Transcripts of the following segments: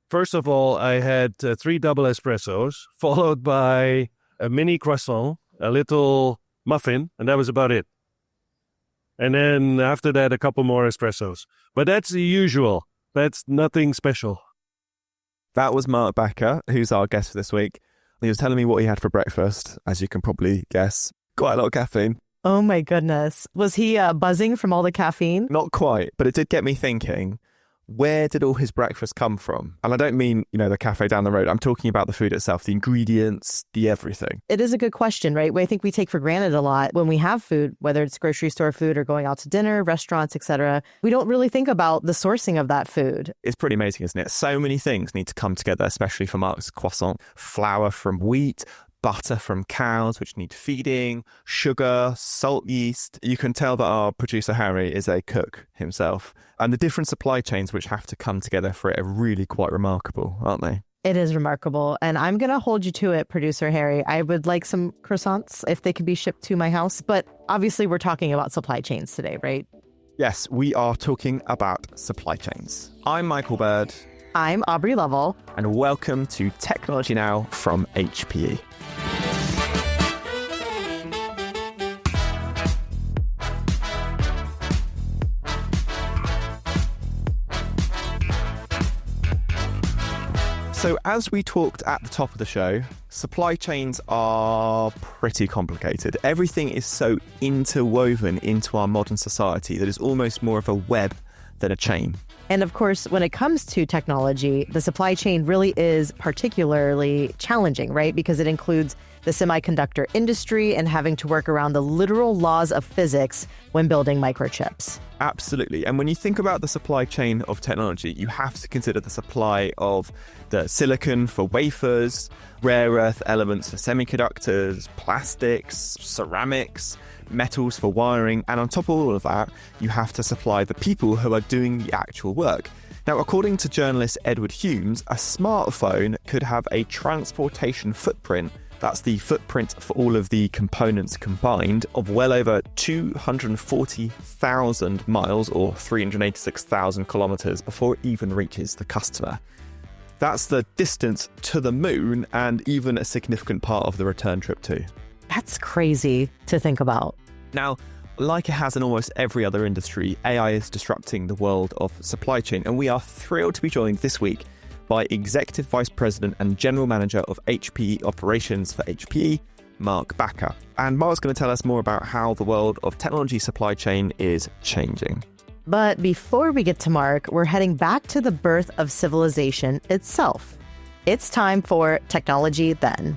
First of all, I had 3 double espressos, followed by a mini croissant, a little muffin, and that was about it. And then after that, a couple more espressos. But that's the usual. That's nothing special. That was Mark Becker, who's our guest for this week. He was telling me what he had for breakfast, as you can probably guess. Quite a lot of caffeine. Oh my goodness. Was he buzzing from all the caffeine? Not quite, but it did get me thinking, where did all his breakfast come from? And I don't mean, the cafe down the road. I'm talking about the food itself, the ingredients, the everything. It is a good question, right? I think we take for granted a lot when we have food, whether it's grocery store food or going out to dinner, restaurants, etc. We don't really think about the sourcing of that food. It's pretty amazing, isn't it? So many things need to come together, especially for Mark's croissant. Flour from wheat, butter from cows, which need feeding, sugar, salt, yeast. You can tell that our producer Harry is a cook himself. And the different supply chains which have to come together for it are really quite remarkable, aren't they? It is remarkable. And I'm going to hold you to it, producer Harry. I would like some croissants if they could be shipped to my house. But obviously, we're talking about supply chains today, right? Yes, we are talking about supply chains. I'm Michael Bird. I'm Aubrey Lovell. And welcome to Technology Now from HPE. So as we talked at the top of the show, supply chains are pretty complicated. Everything is so interwoven into our modern society that it's almost more of a web than a chain. And of course, when it comes to technology, the supply chain really is particularly challenging, right? Because it includes the semiconductor industry and having to work around the literal laws of physics when building microchips. Absolutely. And when you think about the supply chain of technology, you have to consider the supply of the silicon for wafers, rare earth elements for semiconductors, plastics, ceramics, metals for wiring. And on top of all of that, you have to supply the people who are doing the actual work. Now, according to journalist Edward Humes, a smartphone could have a transportation footprint. That's the footprint for all of the components combined of well over 240,000 miles or 386,000 kilometers before it even reaches the customer. That's the distance to the moon and even a significant part of the return trip too. That's crazy to think about. Now, like it has in almost every other industry, AI is disrupting the world of supply chain, and we are thrilled to be joined this week by Executive Vice President and General Manager of HPE Operations for HPE, Mark Becker. And Mark's going to tell us more about how the world of technology supply chain is changing. But before we get to Mark, we're heading back to the birth of civilization itself. It's time for Technology Then.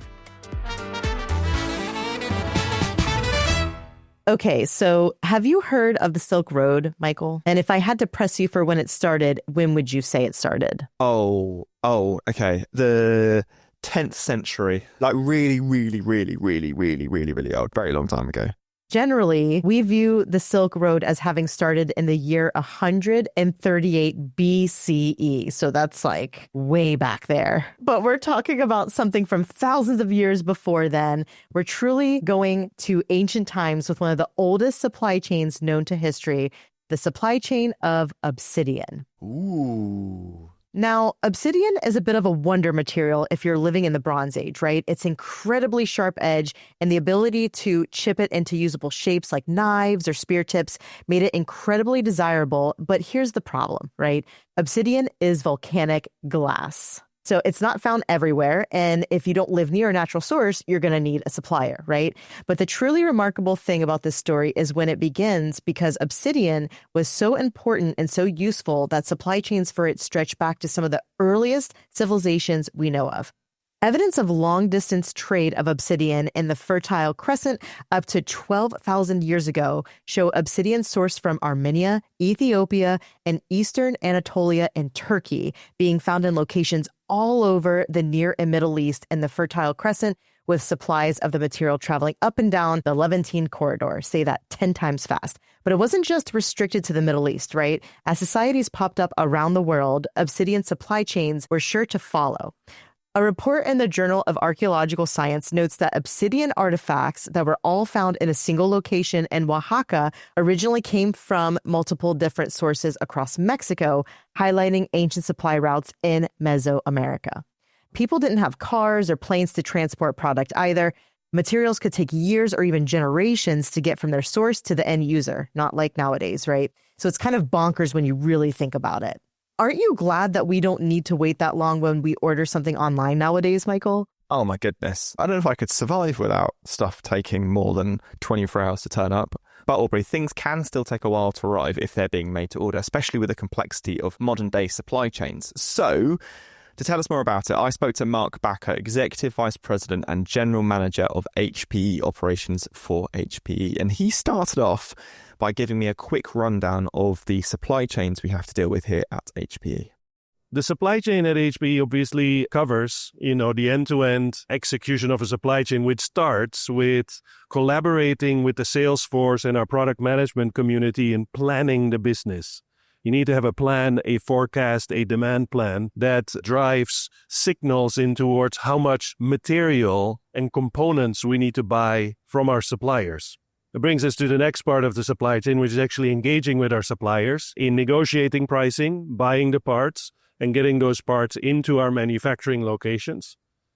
Okay, so have you heard of the Silk Road, Michael? And if I had to press you for when it started, when would you say it started? Oh, okay. The 10th century. Like really old. Very long time ago. Generally, we view the Silk Road as having started in the year 138 BCE. So that's like way back there. But we're talking about something from thousands of years before then. We're truly going to ancient times with one of the oldest supply chains known to history, the supply chain of obsidian. Ooh. Now, obsidian is a bit of a wonder material if you're living in the Bronze Age, right? It's incredibly sharp edge, and the ability to chip it into usable shapes like knives or spear tips made it incredibly desirable. But here's the problem, right? Obsidian is volcanic glass. So it's not found everywhere. And if you don't live near a natural source, you're going to need a supplier, right? But the truly remarkable thing about this story is when it begins, because obsidian was so important and so useful that supply chains for it stretch back to some of the earliest civilizations we know of. Evidence of long-distance trade of obsidian in the Fertile Crescent up to 12,000 years ago show obsidian sourced from Armenia, Ethiopia, and eastern Anatolia and Turkey being found in locations all over the Near and Middle East and the Fertile Crescent, with supplies of the material traveling up and down the Levantine corridor. Say that 10 times fast. But it wasn't just restricted to the Middle East, right? As societies popped up around the world, obsidian supply chains were sure to follow. A report in the Journal of Archaeological Science notes that obsidian artifacts that were all found in a single location in Oaxaca originally came from multiple different sources across Mexico, highlighting ancient supply routes in Mesoamerica. People didn't have cars or planes to transport product either. Materials could take years or even generations to get from their source to the end user, not like nowadays, right? So it's kind of bonkers when you really think about it. Aren't you glad that we don't need to wait that long when we order something online nowadays, Michael? Oh my goodness. I don't know if I could survive without stuff taking more than 24 hours to turn up. But Aubrey, things can still take a while to arrive if they're being made to order, especially with the complexity of modern day supply chains. So, to tell us more about it, I spoke to Mark Backer, Executive Vice President and General Manager of HPE Operations for HPE. And he started off by giving me a quick rundown of the supply chains we have to deal with here at HPE. The supply chain at HPE obviously covers, the end-to-end execution of a supply chain, which starts with collaborating with the sales force and our product management community in planning the business. You need to have a plan, a forecast, a demand plan that drives signals in towards how much material and components we need to buy from our suppliers. It brings us to the next part of the supply chain, which is actually engaging with our suppliers in negotiating pricing, buying the parts, and getting those parts into our manufacturing locations.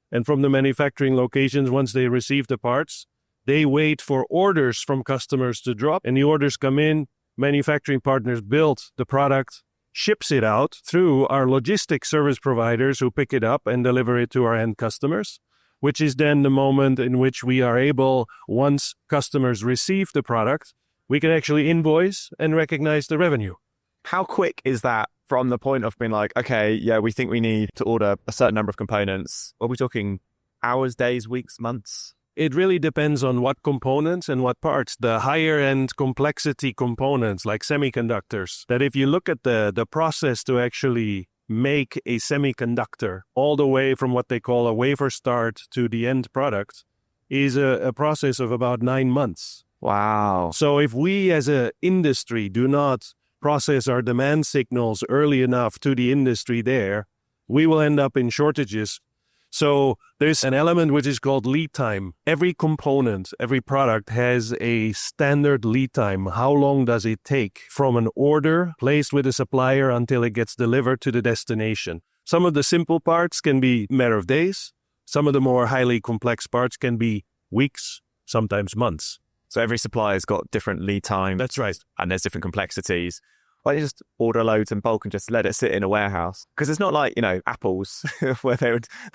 And from the manufacturing locations, once they receive the parts, they wait for orders from customers to drop, and the orders come in. Manufacturing partners build the product, ships it out through our logistics service providers who pick it up and deliver it to our end customers, which is then the moment in which we are able, once customers receive the product, we can actually invoice and recognize the revenue. How quick is that from the point of being like, okay, yeah, we think we need to order a certain number of components? Are we talking hours, days, weeks, months? It really depends on what components and what parts. The higher end complexity components like semiconductors, that if you look at the process to actually make a semiconductor all the way from what they call a wafer start to the end product is a process of about 9 months. Wow. So if we as an industry do not process our demand signals early enough to the industry there, we will end up in shortages. So there's an element which is called lead time. Every component, every product has a standard lead time. How long does it take from an order placed with a supplier until it gets delivered to the destination? Some of the simple parts can be a matter of days. Some of the more highly complex parts can be weeks, sometimes months. So every supplier's got different lead time. That's right. And there's different complexities. Why don't you just order loads in bulk and just let it sit in a warehouse? Because it's not like, apples where they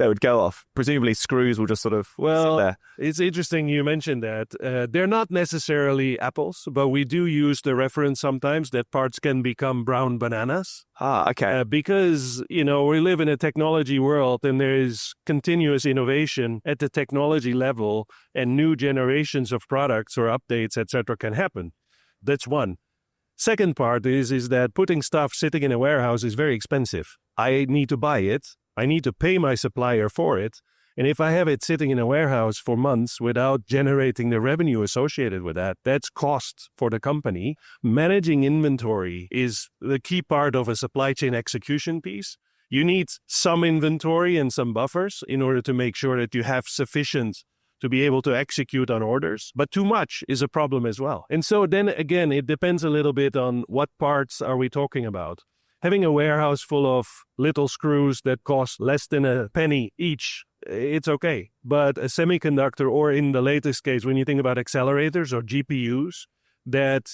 would go off. Presumably screws will just sort of sit there. It's interesting you mentioned that. They're not necessarily apples, but we do use the reference sometimes that parts can become brown bananas. Ah, okay. Because, we live in a technology world and there is continuous innovation at the technology level and new generations of products or updates, etc. can happen. That's one. Second part is that putting stuff sitting in a warehouse is very expensive. I need to buy it. I need to pay my supplier for it. And if I have it sitting in a warehouse for months without generating the revenue associated with that, that's cost for the company. Managing inventory is the key part of a supply chain execution piece. You need some inventory and some buffers in order to make sure that you have sufficient to be able to execute on orders, but too much is a problem as well. And so then again, it depends a little bit on what parts are we talking about. Having a warehouse full of little screws that cost less than a penny each, it's okay. But a semiconductor, or in the latest case, when you think about accelerators or GPUs that,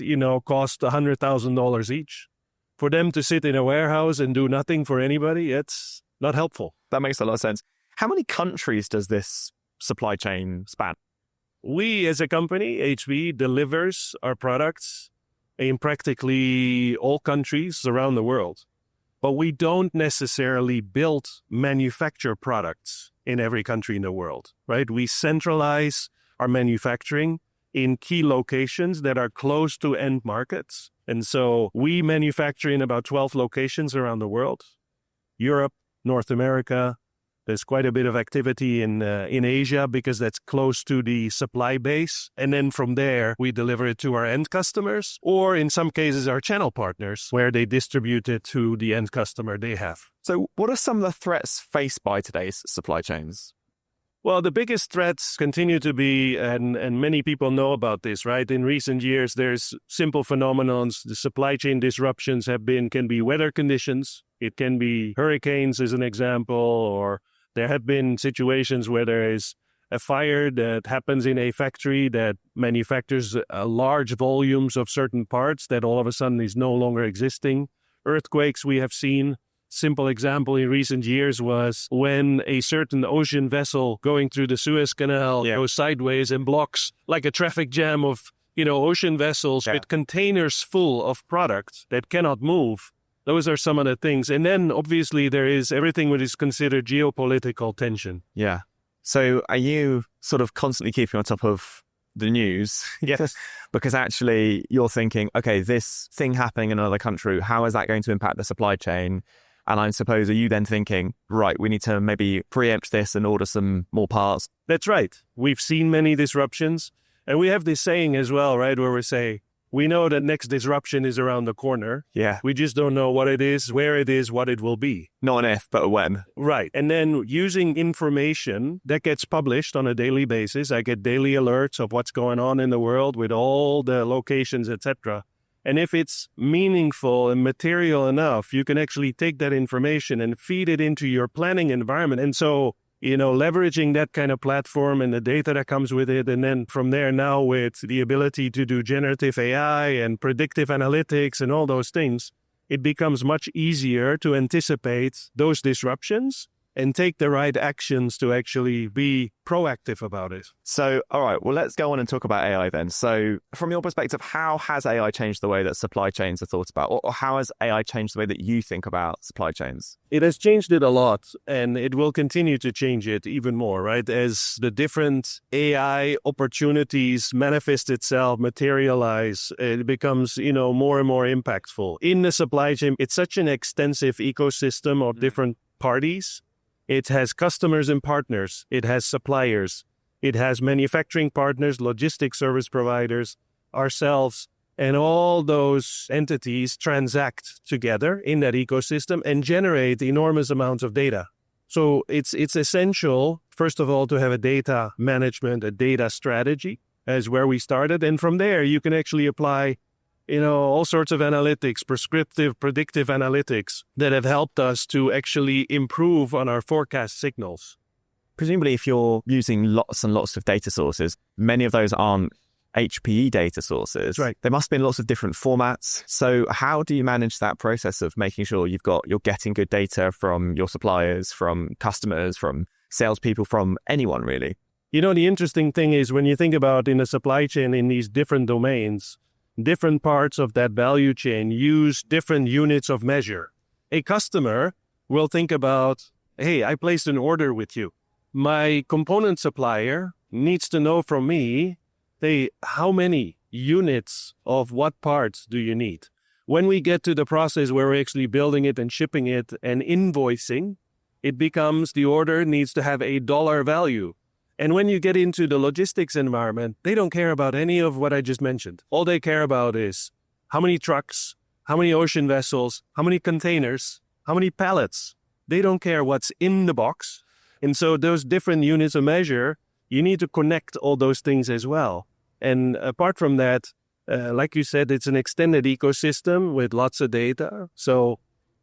cost $100,000 each, for them to sit in a warehouse and do nothing for anybody, it's not helpful. That makes a lot of sense. How many countries does this supply chain span? We as a company, HPE, delivers our products in practically all countries around the world. But we don't necessarily manufacture products in every country in the world, right? We centralize our manufacturing in key locations that are close to end markets. And so we manufacture in about 12 locations around the world: Europe, North America, There's quite a bit of activity in Asia because that's close to the supply base. And then from there, we deliver it to our end customers, or in some cases, our channel partners, where they distribute it to the end customer they have. So what are some of the threats faced by today's supply chains? Well, the biggest threats continue to be, and many people know about this, right? In recent years, there's simple phenomenons. The supply chain disruptions can be weather conditions. It can be hurricanes, as an example, or there have been situations where there is a fire that happens in a factory that manufactures large volumes of certain parts that all of a sudden is no longer existing. Earthquakes we have seen. Simple example in recent years was when a certain ocean vessel going through the Suez Canal goes sideways and blocks like a traffic jam of, ocean vessels with containers full of products that cannot move. Those are some of the things. And then obviously there is everything that is considered geopolitical tension. Yeah. So are you sort of constantly keeping on top of the news? Yes. Because actually you're thinking, okay, this thing happening in another country, how is that going to impact the supply chain? And I suppose, are you then thinking, right, we need to maybe preempt this and order some more parts? That's right. We've seen many disruptions. And we have this saying as well, right, where we say, we know that next disruption is around the corner. Yeah. We just don't know what it is, where it is, what it will be. Not an if, but a when. Right. And then using information that gets published on a daily basis, I get daily alerts of what's going on in the world with all the locations, etc. And if it's meaningful and material enough, you can actually take that information and feed it into your planning environment. And so, leveraging that kind of platform and the data that comes with it, and then from there now with the ability to do generative AI and predictive analytics and all those things, it becomes much easier to anticipate those disruptions and take the right actions to actually be proactive about it. So, all right, well, let's go on and talk about AI then. So from your perspective, how has AI changed the way that supply chains are thought about? Or how has AI changed the way that you think about supply chains? It has changed it a lot, and it will continue to change it even more, right? As the different AI opportunities manifest itself, materialize, it becomes, more and more impactful. In the supply chain, it's such an extensive ecosystem of different parties. It has customers and partners. It has suppliers. It has manufacturing partners, logistics service providers, ourselves, and all those entities transact together in that ecosystem and generate enormous amounts of data. So it's essential, first of all, to have a data management, a data strategy, as where we started. And from there, you can actually apply all sorts of analytics, prescriptive, predictive analytics that have helped us to actually improve on our forecast signals. Presumably, if you're using lots and lots of data sources, many of those aren't HPE data sources. That's right. There must be lots of different formats. So how do you manage that process of making sure you're getting good data from your suppliers, from customers, from salespeople, from anyone really? The interesting thing is when you think about in a supply chain in these different domains, different parts of that value chain use different units of measure. A customer will think about, hey, I placed an order with you. My component supplier needs to know from me, hey, how many units of what parts do you need? When we get to the process where we're actually building it and shipping it and invoicing, it becomes the order needs to have a dollar value. And when you get into the logistics environment, they don't care about any of what I just mentioned. All they care about is how many trucks, how many ocean vessels, how many containers, how many pallets. They don't care what's in the box. And so those different units of measure, you need to connect all those things as well. And apart from that, like you said, it's an extended ecosystem with lots of data. So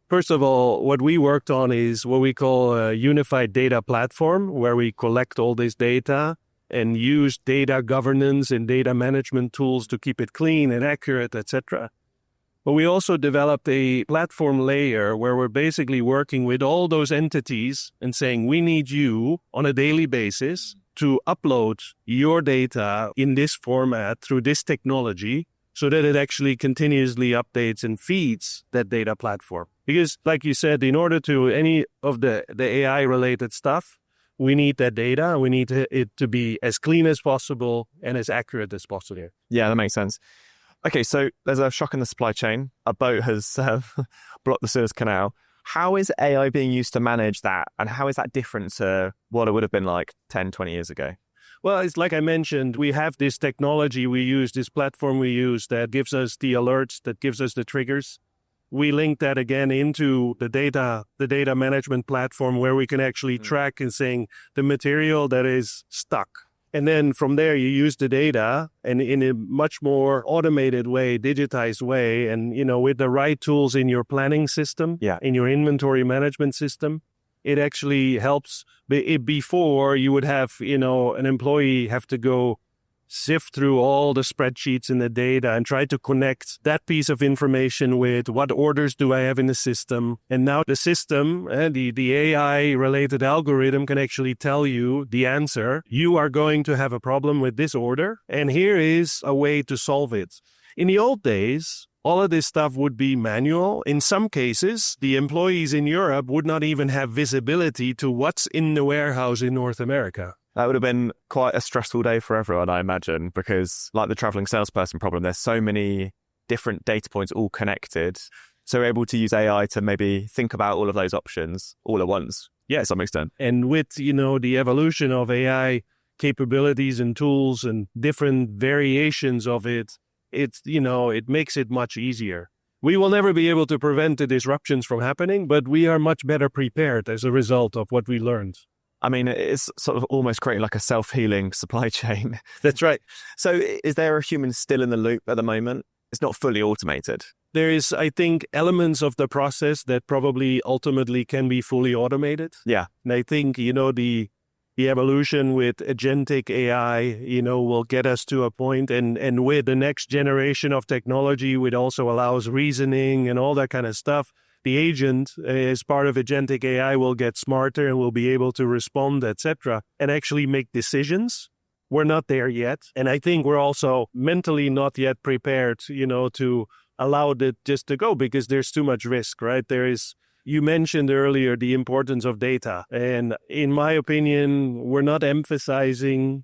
first of all, what we worked on is what we call a unified data platform, where we collect all this data and use data governance and data management tools to keep it clean and accurate, etc. But we also developed a platform layer where we're basically working with all those entities and saying, we need you on a daily basis to upload your data in this format through this technology so that it actually continuously updates and feeds that data platform. Because like you said, in order to any of the AI-related stuff, we need that data. We need it to be as clean as possible and as accurate as possible. Yeah, that makes sense. Okay, so there's a shock in the supply chain. A boat has blocked the Suez Canal. How is AI being used to manage that? And how is that different to what it would have been like 10, 20 years ago? Well, it's like I mentioned, we have this technology we use, this platform we use that gives us the alerts, that gives us the triggers. We link that again into the data management platform where we can actually track and saying the material that is stuck. And then from there, you use the data and in a much more automated way, digitized way, and, with the right tools in your planning system, in your inventory management system, it actually helps. Before you would have, an employee have to go sift through all the spreadsheets and the data and try to connect that piece of information with what orders do I have in the system. And now the system, the AI-related algorithm can actually tell you the answer. You are going to have a problem with this order, and here is a way to solve it. In the old days, all of this stuff would be manual. In some cases, the employees in Europe would not even have visibility to what's in the warehouse in North America. That would have been quite a stressful day for everyone, I imagine, because like the traveling salesperson problem, there's so many different data points all connected. So we're able to use AI to maybe think about all of those options all at once. Yeah, to some extent. And with, the evolution of AI capabilities and tools and different variations of it, it makes it much easier. We will never be able to prevent the disruptions from happening, but we are much better prepared as a result of what we learned. I mean, it's sort of almost creating like a self-healing supply chain. That's right. So is there a human still in the loop at the moment? It's not fully automated. There is, I think, elements of the process that probably ultimately can be fully automated. Yeah. And I think, the evolution with agentic AI, will get us to a point, and with the next generation of technology, which also allows reasoning and all that kind of stuff, the agent, as part of agentic AI, will get smarter and will be able to respond, etc., and actually make decisions. We're not there yet. And I think we're also mentally not yet prepared, to allow it just to go because there's too much risk, right? You mentioned earlier the importance of data. And in my opinion, we're not emphasizing,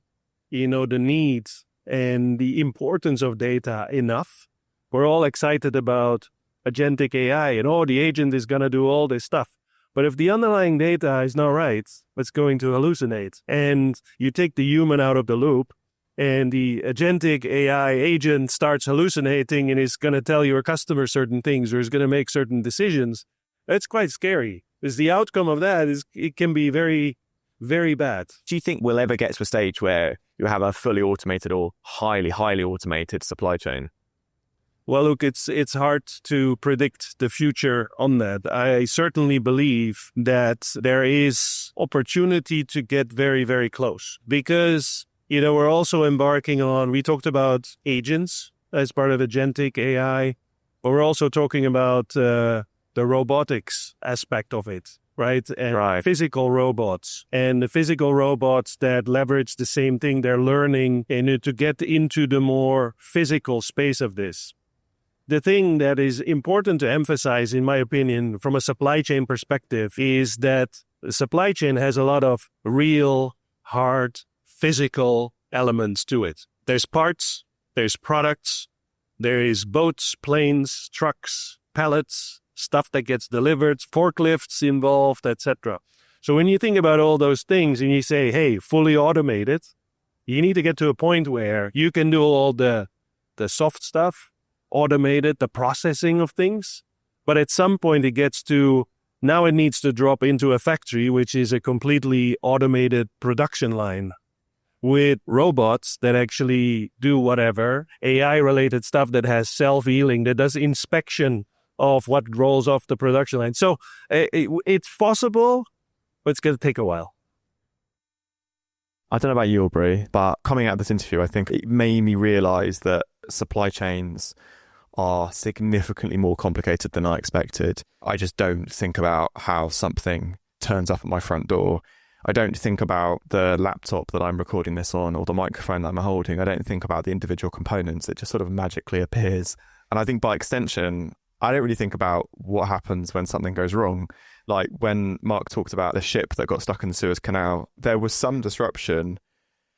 the needs and the importance of data enough. We're all excited about agentic AI and, the agent is going to do all this stuff. But if the underlying data is not right, it's going to hallucinate. And you take the human out of the loop and the agentic AI agent starts hallucinating and is going to tell your customer certain things or is going to make certain decisions. That's quite scary because the outcome of that it can be very, very bad. Do you think we'll ever get to a stage where you have a fully automated or highly, highly automated supply chain? Well, look, it's hard to predict the future on that. I certainly believe that there is opportunity to get very, very close because, we're also embarking on, we talked about agents as part of agentic AI, but we're also talking about the robotics aspect of it, right? And physical robots and the physical robots that leverage the same thing they're learning to get into the more physical space of this. The thing that is important to emphasize, in my opinion, from a supply chain perspective, is that the supply chain has a lot of real, hard, physical elements to it. There's parts, there's products, there is boats, planes, trucks, pallets, stuff that gets delivered, forklifts involved, etc. So when you think about all those things and you say, hey, fully automated, you need to get to a point where you can do all the soft stuff, automated, the processing of things. But at some point it gets to, now it needs to drop into a factory, which is a completely automated production line with robots that actually do whatever, AI-related stuff that has self-healing, that does inspection of what rolls off the production line. So it's possible, but it's going to take a while. I don't know about you, Aubrey, but coming out of this interview, I think it made me realize that supply chains are significantly more complicated than I expected. I just don't think about how something turns up at my front door. I don't think about the laptop that I'm recording this on or the microphone that I'm holding. I don't think about the individual components. It just sort of magically appears. And I think by extension, I don't really think about what happens when something goes wrong. Like when Mark talked about the ship that got stuck in the Suez Canal, there was some disruption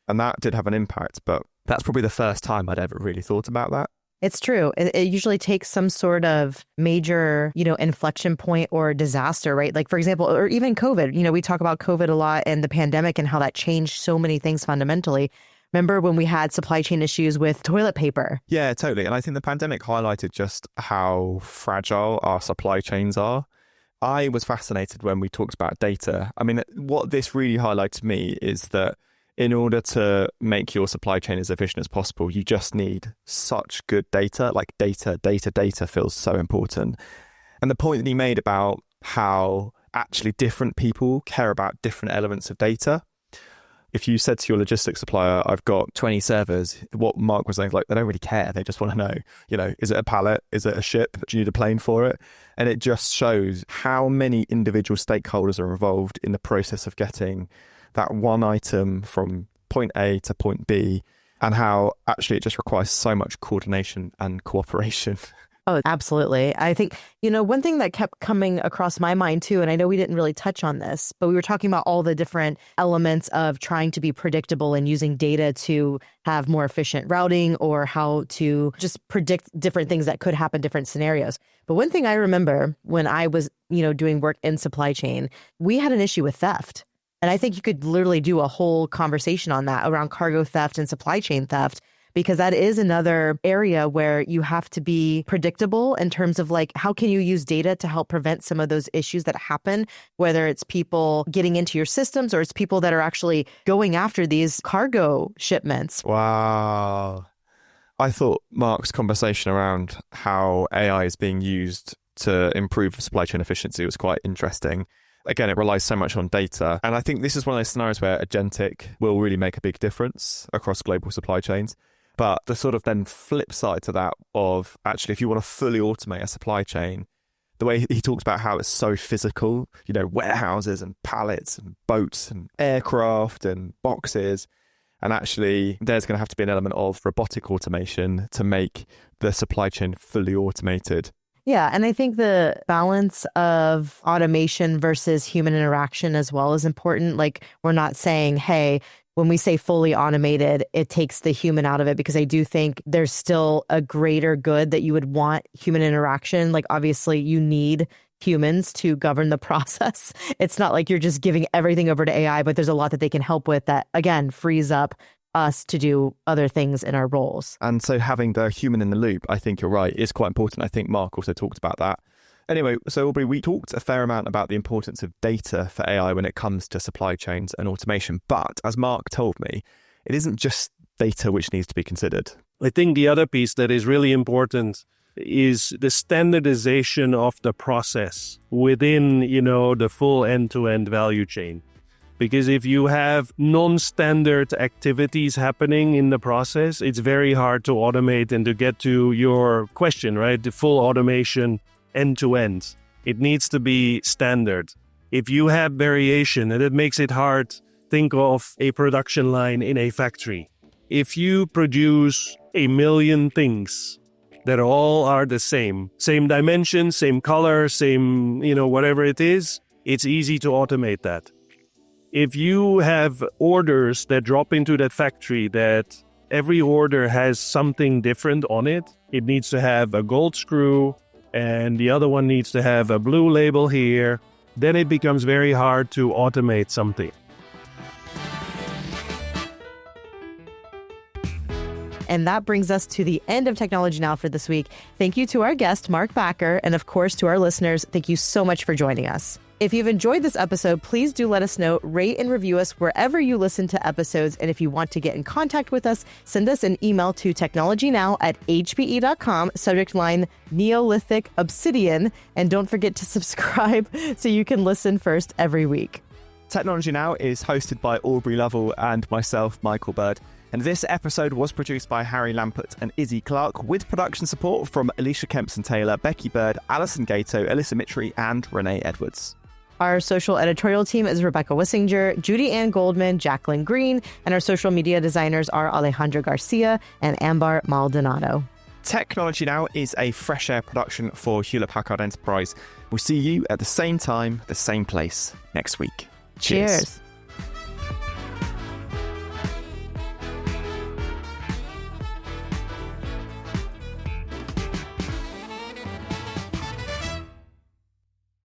and that did have an impact, but that's probably the first time I'd ever really thought about that. It's true. It usually takes some sort of major, inflection point or disaster, right? Like, for example, or even COVID. We talk about COVID a lot and the pandemic and how that changed so many things fundamentally. Remember when we had supply chain issues with toilet paper? Yeah, totally. And I think the pandemic highlighted just how fragile our supply chains are. I was fascinated when we talked about data. I mean, what this really highlighted to me is that in order to make your supply chain as efficient as possible, you just need such good data. Like data feels so important. And the point that he made about how actually different people care about different elements of data. If you said to your logistics supplier, I've got 20 servers, what Mark was saying is like, they don't really care. They just want to know, is it a pallet? Is it a ship? Do you need a plane for it? And it just shows how many individual stakeholders are involved in the process of getting that one item from point A to point B, and how actually it just requires so much coordination and cooperation. Oh, absolutely. I think, one thing that kept coming across my mind too, and I know we didn't really touch on this, but we were talking about all the different elements of trying to be predictable and using data to have more efficient routing or how to just predict different things that could happen, different scenarios. But one thing I remember when I was, doing work in supply chain, we had an issue with theft. And I think you could literally do a whole conversation on that around cargo theft and supply chain theft, because that is another area where you have to be predictable in terms of like, how can you use data to help prevent some of those issues that happen, whether it's people getting into your systems or it's people that are actually going after these cargo shipments. Wow. I thought Mark's conversation around how AI is being used to improve supply chain efficiency was quite interesting. Again, it relies so much on data. And I think this is one of those scenarios where agentic will really make a big difference across global supply chains. But the sort of then flip side to that of actually, if you want to fully automate a supply chain, the way he talks about how it's so physical, warehouses and pallets and boats and aircraft and boxes. And actually, there's going to have to be an element of robotic automation to make the supply chain fully automated. Yeah, and I think the balance of automation versus human interaction as well is important. Like, we're not saying, hey, when we say fully automated, it takes the human out of it, because I do think there's still a greater good that you would want human interaction. Like, obviously, you need humans to govern the process. It's not like you're just giving everything over to AI, but there's a lot that they can help with that, again, frees up us to do other things in our roles. And so having the human in the loop, I think you're right, is quite important. I think Mark also talked about that. Anyway, so Aubrey, we talked a fair amount about the importance of data for AI when it comes to supply chains and automation. But as Mark told me, it isn't just data which needs to be considered. I think the other piece that is really important is the standardization of the process within, the full end-to-end value chain. Because if you have non-standard activities happening in the process, it's very hard to automate and to get to your question, right? The full automation end-to-end. It needs to be standard. If you have variation, and it makes it hard, think of a production line in a factory. If you produce 1 million things that all are the same dimension, same color, same, whatever it is, it's easy to automate that. If you have orders that drop into that factory that every order has something different on it, it needs to have a gold screw and the other one needs to have a blue label here, then it becomes very hard to automate something. And that brings us to the end of Technology Now for this week. Thank you to our guest, Mark Backer, and of course to our listeners, thank you so much for joining us. If you've enjoyed this episode, please do let us know, rate and review us wherever you listen to episodes. And if you want to get in contact with us, send us an email to technologynow@hpe.com, subject line Neolithic Obsidian. And don't forget to subscribe so you can listen first every week. Technology Now is hosted by Aubrey Lovell and myself, Michael Bird. And this episode was produced by Harry Lampert and Izzy Clark, with production support from Alicia Kempson-Taylor, Becky Bird, Alison Gato, Alyssa Mitri, and Renee Edwards. Our social editorial team is Rebecca Wissinger, Judy Ann Goldman, Jacqueline Green, and our social media designers are Alejandra Garcia and Ambar Maldonado. Technology Now is a Fresh Air production for Hewlett Packard Enterprise. We'll see you at the same time, the same place next week. Cheers.